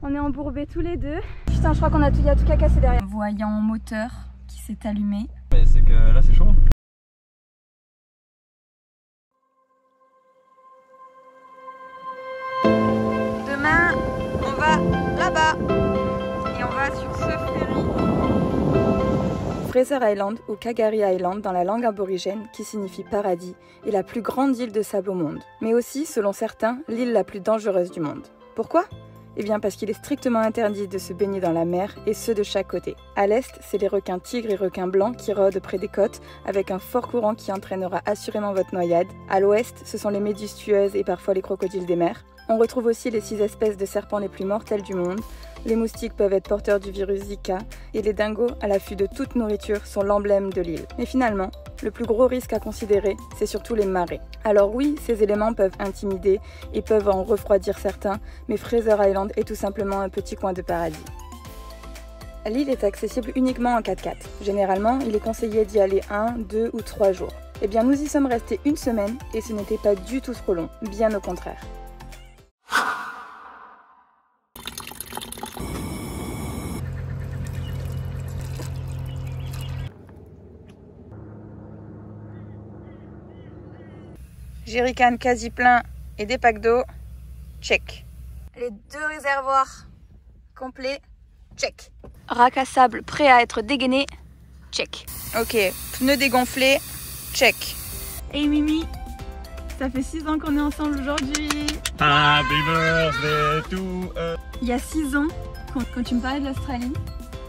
On est embourbés tous les deux. Putain, je crois qu'on a tout, y a tout qu'à casser derrière. Voyant moteur qui s'est allumé. Mais c'est que là c'est chaud. Demain, on va là-bas. Et on va sur ce ferry. Fraser Island ou Kagari Island dans la langue aborigène qui signifie paradis est la plus grande île de sable au monde. Mais aussi, selon certains, l'île la plus dangereuse du monde. Pourquoi ? Eh bien parce qu'il est strictement interdit de se baigner dans la mer, et ce de chaque côté. À l'est, c'est les requins tigres et requins blancs qui rôdent près des côtes, avec un fort courant qui entraînera assurément votre noyade. À l'ouest, ce sont les méduses tueuses et parfois les crocodiles des mers. On retrouve aussi les 6 espèces de serpents les plus mortels du monde. Les moustiques peuvent être porteurs du virus Zika, et les dingos, à l'affût de toute nourriture, sont l'emblème de l'île. Mais finalement, le plus gros risque à considérer, c'est surtout les marées. Alors oui, ces éléments peuvent intimider et peuvent en refroidir certains, mais Fraser Island est tout simplement un petit coin de paradis. L'île est accessible uniquement en 4x4. Généralement, il est conseillé d'y aller 1, 2 ou 3 jours. Eh bien, nous y sommes restés une semaine et ce n'était pas du tout trop long, bien au contraire. Jerrycan quasi plein et des packs d'eau, check. Les 2 réservoirs complets, check. Rack à sable prêt à être dégainé, check. Ok, pneus dégonflés, check. Hey Mimi, ça fait 6 ans qu'on est ensemble aujourd'hui. Happy birthday to us. Il y a 6 ans, quand tu me parlais de l'Australie,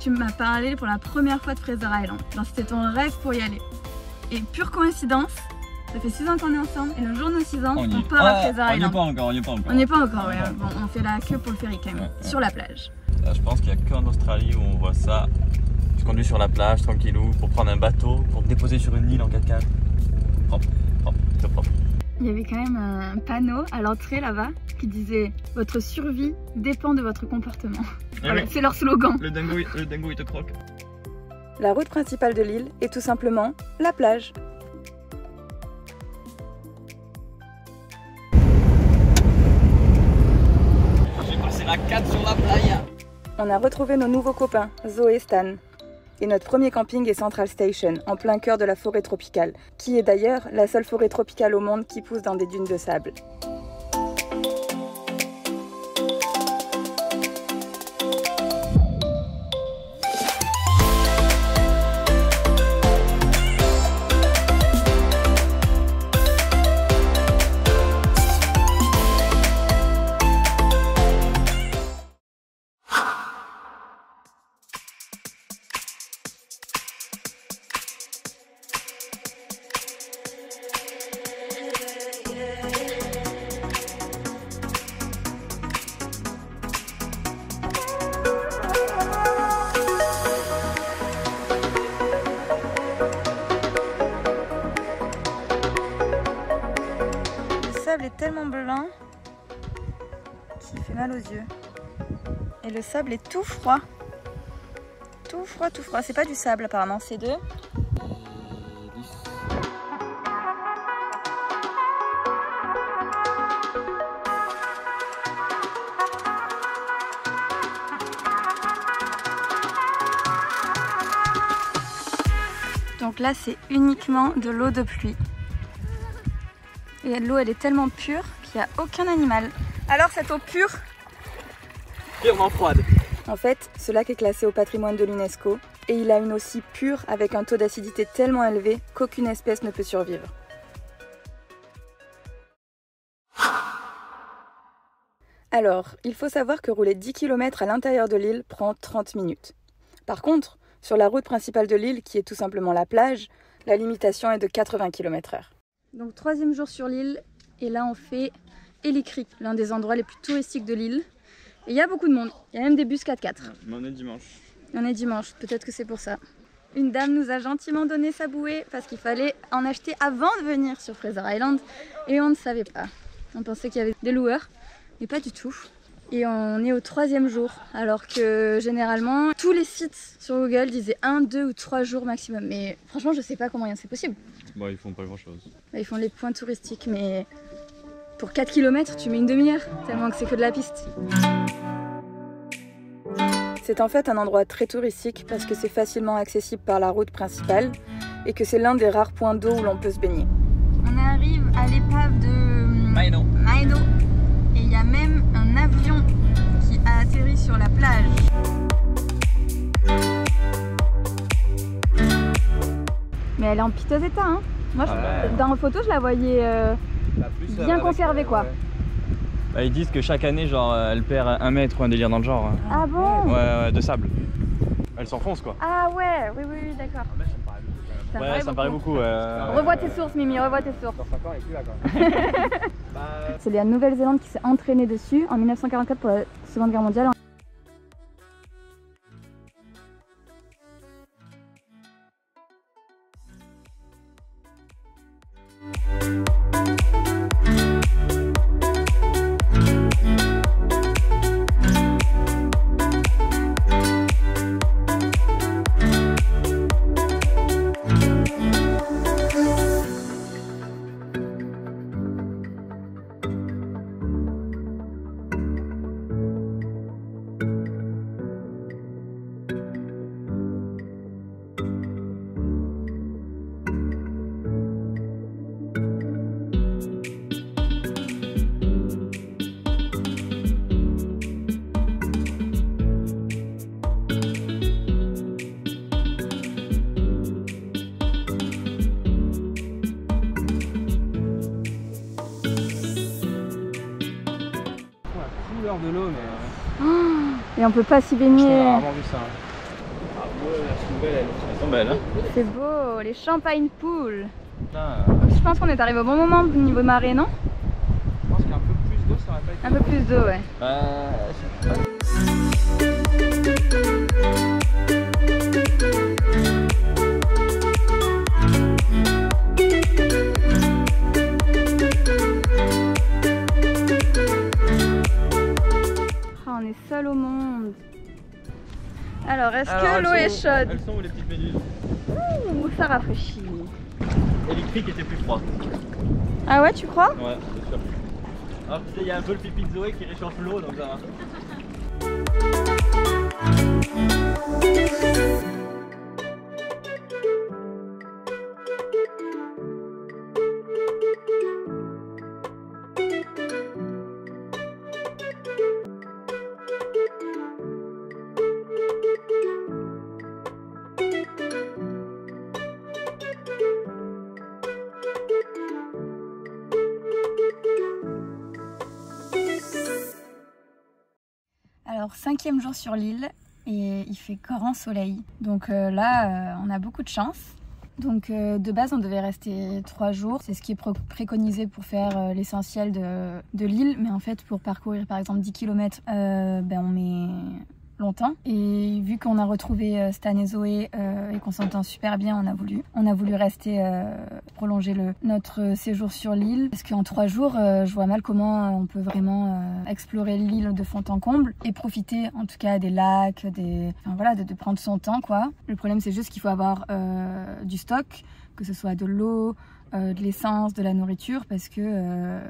tu m'as parlé pour la première fois de Fraser Island. Genre c'était ton rêve pour y aller. Et pure coïncidence, ça fait 6 ans qu'on est ensemble et le jour de nos 6 ans, on part à Fraser Island. On n'y est pas encore. On n'y est pas encore, ouais. Bon, on fait la queue pour le ferry quand même, sur la plage. Là, je pense qu'il n'y a qu'en Australie où on voit ça. Tu conduis sur la plage tranquillou pour prendre un bateau, pour te déposer sur une île en 4x4. Propre, c'est propre. Il y avait quand même un panneau à l'entrée là-bas qui disait « Votre survie dépend de votre comportement ». Voilà, c'est leur slogan. Le dingo il te croque. La route principale de l'île est tout simplement la plage. J'ai passé la 4 sur la playa. On a retrouvé nos nouveaux copains, Zoé et Stan. Et notre premier camping est Central Station, en plein cœur de la forêt tropicale, qui est d'ailleurs la seule forêt tropicale au monde qui pousse dans des dunes de sable. Le sable est tellement blanc qu'il fait mal aux yeux. Et le sable est tout froid. Tout froid, tout froid. C'est pas du sable apparemment, c'est de... Donc là c'est uniquement de l'eau de pluie. Et l'eau elle est tellement pure qu'il n'y a aucun animal. Alors cette eau pure, Purement froide. en fait ce lac est classé au patrimoine de l'UNESCO et il a une eau si pure avec un taux d'acidité tellement élevé qu'aucune espèce ne peut survivre. Alors, il faut savoir que rouler 10 km à l'intérieur de l'île prend 30 minutes. Par contre, sur la route principale de l'île, qui est tout simplement la plage, la limitation est de 80 km/h. Donc 3e jour sur l'île, et là on fait Ellie Creek, l'un des endroits les plus touristiques de l'île. Et il y a beaucoup de monde, il y a même des bus 4x4. Mais on est dimanche. On est dimanche, peut-être que c'est pour ça. Une dame nous a gentiment donné sa bouée parce qu'il fallait en acheter avant de venir sur Fraser Island et on ne savait pas. On pensait qu'il y avait des loueurs, mais pas du tout. Et on est au 3e jour, alors que généralement tous les sites sur Google disaient 1, 2 ou 3 jours maximum. Mais franchement, je sais pas comment c'est possible. Bon, ils font pas grand chose. Ils font les points touristiques, mais pour 4 km, tu mets une demi-heure, tellement que c'est que de la piste. C'est en fait un endroit très touristique parce que c'est facilement accessible par la route principale et que c'est l'un des rares points d'eau où l'on peut se baigner. On arrive à l'épave de Maeno. Et il y a même un avion qui a atterri sur la plage. Mais elle est en piteux état, hein. Moi, dans la photo, je la voyais bien conservée, quoi. Bah, ils disent que chaque année, genre, elle perd 1 mètre ou un délire dans le genre. Ah bon? Ouais, de sable. Elle s'enfonce, quoi. Ah ouais, oui, d'accord. Ouais, ça me paraît beaucoup. Revois tes sources, Mimi, revois tes sources. C'est la Nouvelle-Zélande qui s'est entraînée dessus en 1944 pour la Seconde Guerre mondiale. De l'eau, mais... Et on peut pas s'y baigner. J'ai rarement vu ça. Ah ouais, elles sont belles, hein. C'est beau, les champagne pools. Ah. Je pense qu'on est arrivé au bon moment au niveau marée, non? Je pense qu'un peu plus d'eau, ça aurait pas été... Un peu plus d'eau, ouais. On est seul au monde. Alors, est-ce que l'eau est chaude? Elles sont où les petites méduses? Ouh, ça rafraîchit. Électrique était plus froid. Ah ouais, tu crois? Ouais, c'est sûr. Alors, tu sais, il y a un peu le pipi de Zoé qui réchauffe l'eau, donc ça va. Alors 5e jour sur l'île et il fait grand soleil. Donc là on a beaucoup de chance. Donc de base on devait rester 3 jours. C'est ce qui est préconisé pour faire l'essentiel de l'île. Mais en fait pour parcourir par exemple 10 km on met longtemps. Et vu qu'on a retrouvé Stan et Zoé et qu'on s'entend super bien, on a voulu rester prolonger notre séjour sur l'île. Parce qu'en 3 jours, je vois mal comment on peut vraiment explorer l'île de fond en comble et profiter en tout cas des lacs, enfin, voilà, de prendre son temps, quoi. Le problème c'est juste qu'il faut avoir du stock, que ce soit de l'eau, de l'essence, de la nourriture, parce que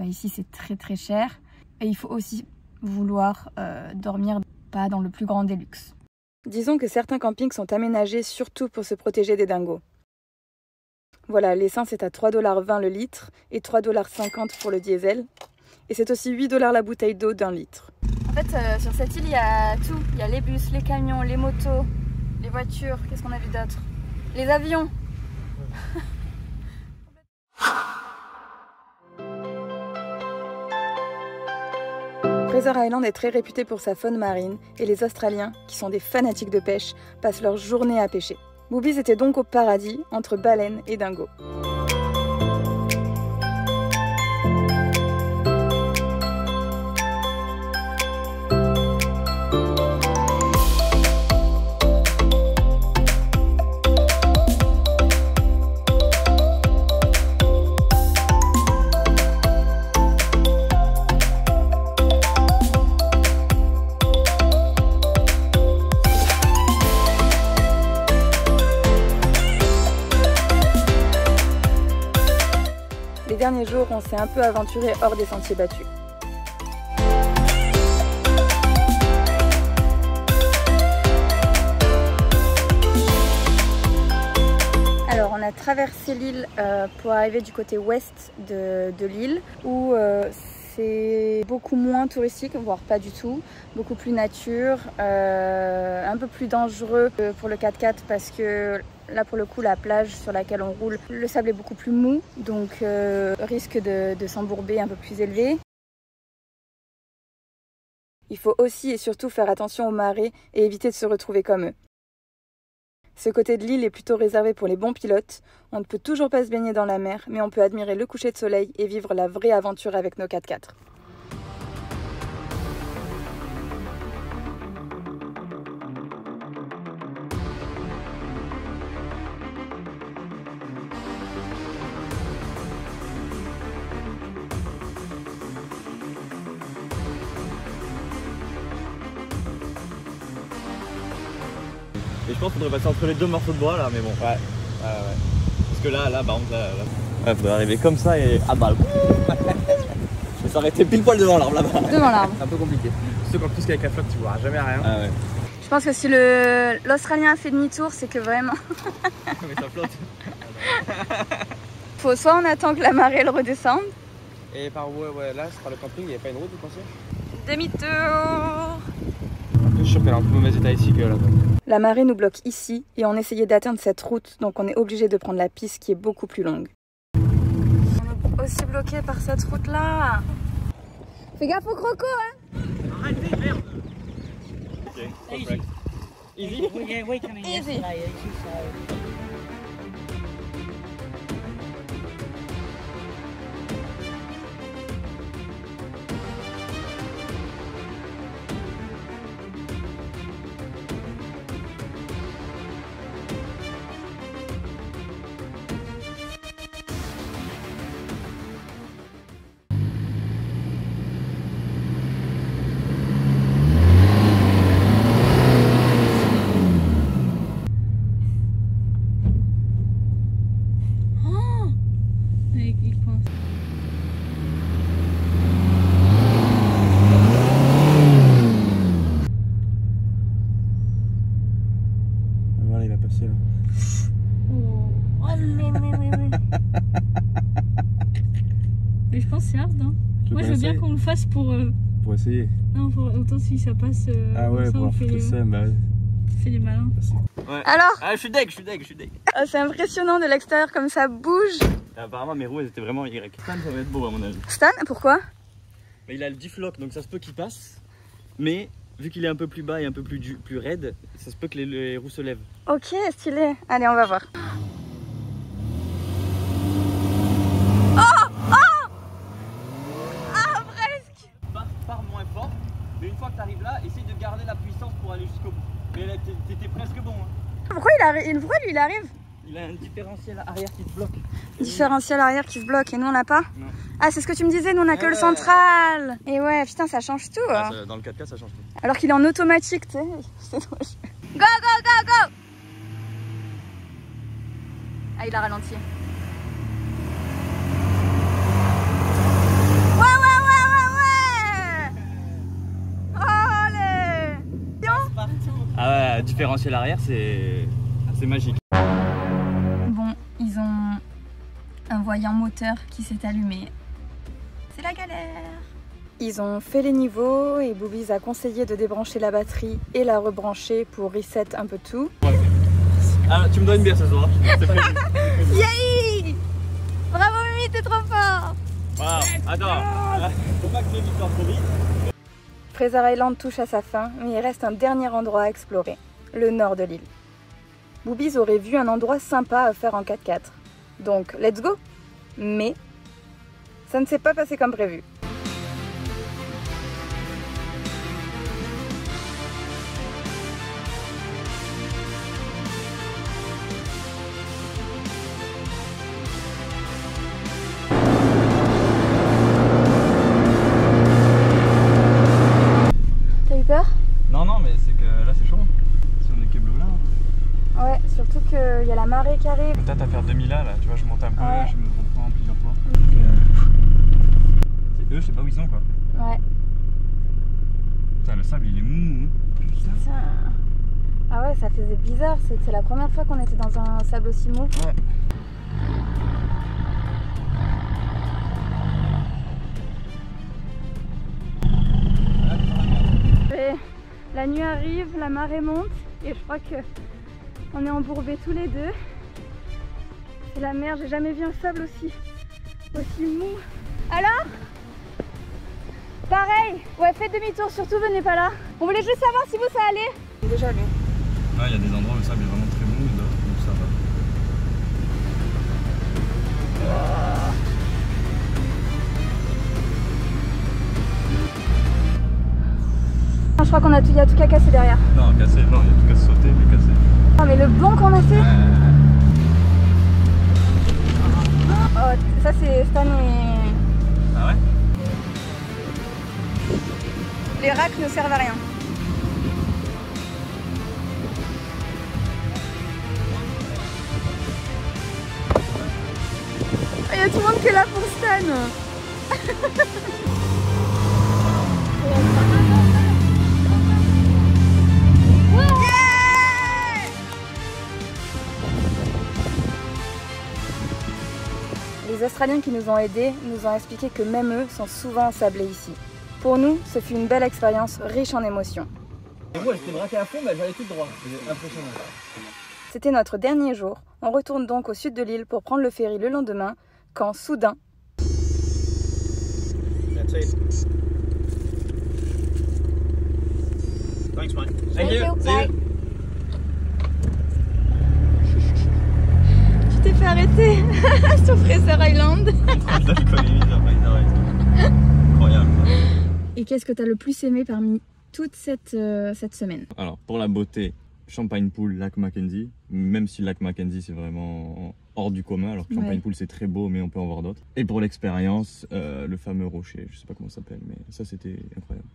ici c'est très très cher. Et il faut aussi vouloir dormir pas dans le plus grand des luxes. Disons que certains campings sont aménagés surtout pour se protéger des dingos. Voilà, l'essence est à 3,20$ le litre et 3,50$ pour le diesel. Et c'est aussi 8$ la bouteille d'eau d'1 litre. En fait, sur cette île, il y a tout. Il y a les bus, les camions, les motos, les voitures. Qu'est-ce qu'on a vu d'autre? Les avions. Fraser Island est très réputé pour sa faune marine et les Australiens, qui sont des fanatiques de pêche, passent leur journée à pêcher. Boobies était donc au paradis entre baleines et dingos. Les derniers jours, on s'est un peu aventuré hors des sentiers battus. traversé l'île pour arriver du côté ouest de l'île où c'est beaucoup moins touristique, voire pas du tout, beaucoup plus nature, un peu plus dangereux pour le 4x4 parce que là pour le coup la plage sur laquelle on roule, le sable est beaucoup plus mou, donc risque de s'embourber un peu plus élevé. Il faut aussi et surtout faire attention aux marées et éviter de se retrouver comme eux. Ce côté de l'île est plutôt réservé pour les bons pilotes. On ne peut toujours pas se baigner dans la mer, mais on peut admirer le coucher de soleil et vivre la vraie aventure avec nos 4x4. Et je pense qu'il faudrait passer entre les deux morceaux de bois là, mais bon. Ouais. Parce que là, par contre, là. Ouais, faudrait arriver comme ça et à balle. Je vais s'arrêter pile poil devant l'arbre là-bas. Devant l'arbre. C'est un peu compliqué. Surtout qu'en plus qu'avec la flotte, tu vois jamais rien. Ah ouais. Je pense que si l'Australien a fait demi-tour, c'est que vraiment. Mais ça flotte. Faut soit on attend que la marée elle redescende. Et par où, ouais, là, ce sera le camping, il n'y a pas une route, vous pensez? Demi-tour. Je suis sûr qu'elle est en plus mauvais état ici que là-bas. La marée nous bloque ici et on essayait d'atteindre cette route, donc on est obligé de prendre la piste qui est beaucoup plus longue. On est aussi bloqué par cette route-là. Fais gaffe au croco, hein. Arrêtez, merde. Ok, perfect. Easy? Yeah, we come in Easy. yesterday, so... Voilà, il va passer là. Oh, mais. Mais je pense que c'est hard, hein. Moi, je veux bien qu'on le fasse pour essayer. Non, autant si ça passe. Ah ouais, ça, pour on fait faire ça, bah ouais. fait les malins. Ouais. Alors, Ah, je suis deg. c'est impressionnant de l'extérieur comme ça bouge. Apparemment, mes roues elles étaient vraiment Y. Stan, ça va être beau à mon avis. Stan, pourquoi? Mais il a le diff-lock, donc ça se peut qu'il passe. Mais vu qu'il est un peu plus bas et un peu plus raide, ça se peut que les roues se lèvent. Ok, stylé. Allez, on va voir. Pars moins fort, mais une fois que tu arrives là, essaye de garder la puissance pour aller jusqu'au bout. Mais là, t'étais presque bon. Hein. Pourquoi lui il arrive? Il a un différentiel arrière qui te bloque. Différentiel arrière qui se bloque et nous on n'a pas? Non. Ah, c'est ce que tu me disais, nous on a que le central. Et ouais, putain, ça change tout. Ah, dans le 4x4, ça change tout. Alors qu'il est en automatique, tu sais. C'est trop chouette. Go, go, go, go! Ah, il a ralenti. Ah ouais, différentiel arrière, c'est magique. Bon, ils ont un voyant moteur qui s'est allumé. C'est la galère. Ils ont fait les niveaux et Boobies a conseillé de débrancher la batterie et la rebrancher pour reset un peu tout. Ah, tu me donnes une bière ce soir. Yay! Bravo Mimi, t'es trop fort! Wow, attends, faut pas que tu victoire trop vite. Fraser Island touche à sa fin, mais il reste un dernier endroit à explorer, le nord de l'île. Boobies aurait vu un endroit sympa à faire en 4x4, donc let's go! Mais ça ne s'est pas passé comme prévu. T'as eu peur? Non, mais c'est que là c'est chaud. Si on est que bleu là. Ouais, surtout qu'il y a la marée qui arrive. Peut-être à faire 2000 là, tu vois, je monte un peu, Ouais. je me reprends plusieurs fois. C'est eux, je sais pas où ils sont quoi. Ouais. Putain, le sable il est mou. Putain. Ah ouais, ça faisait bizarre. C'est la première fois qu'on était dans un sable aussi mou. Ouais. La nuit arrive, la marée monte et je crois que on est embourbés tous les deux. C'est la mer, j'ai jamais vu un sable aussi mou. Alors? Pareil, ouais, faites demi-tour, surtout venez pas là. On voulait juste savoir si vous ça allait. Déjà lui. Ouais, il y a des endroits où le sable est vraiment très mou et d'autres où ça va. Je crois qu'on a y a tout qu'à casser derrière. Non, cassé, non, il y a tout qu'à sauter, mais cassé. Non mais le bond qu'on a fait. Oh, ça c'est Stan et... Ah ouais? Les racks ne servent à rien. Il y a tout le monde qui est là pour Stan. Les Australiens qui nous ont aidés nous ont expliqué que même eux sont souvent ensablés ici. Pour nous, ce fut une belle expérience riche en émotions. Et moi, j'étais braqué à fond, mais j'allais tout droit. C'était impressionnant. C'était notre dernier jour. On retourne donc au sud de l'île pour prendre le ferry le lendemain, quand soudain... Thanks, mate. Thank you. Bye. Tu t'es fait arrêter sur Fraser Island. Incroyable. Et qu'est-ce que tu as le plus aimé parmi toute cette semaine? Alors, pour la beauté, Champagne Pool, lac Mackenzie. Même si le lac Mackenzie, c'est vraiment hors du commun, alors que Champagne Pool, c'est très beau, mais on peut en voir d'autres. Et pour l'expérience, le fameux rocher, je sais pas comment ça s'appelle, mais ça, c'était incroyable.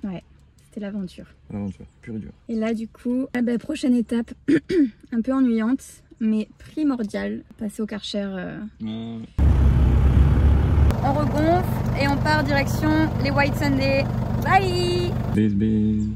Ouais. C'était l'aventure. L'aventure, pure et dure. Et là, du coup, prochaine étape, un peu ennuyante, mais primordiale, passer au Karcher. On regonfle et on part direction les White Sunday. Bye! Bis, bis.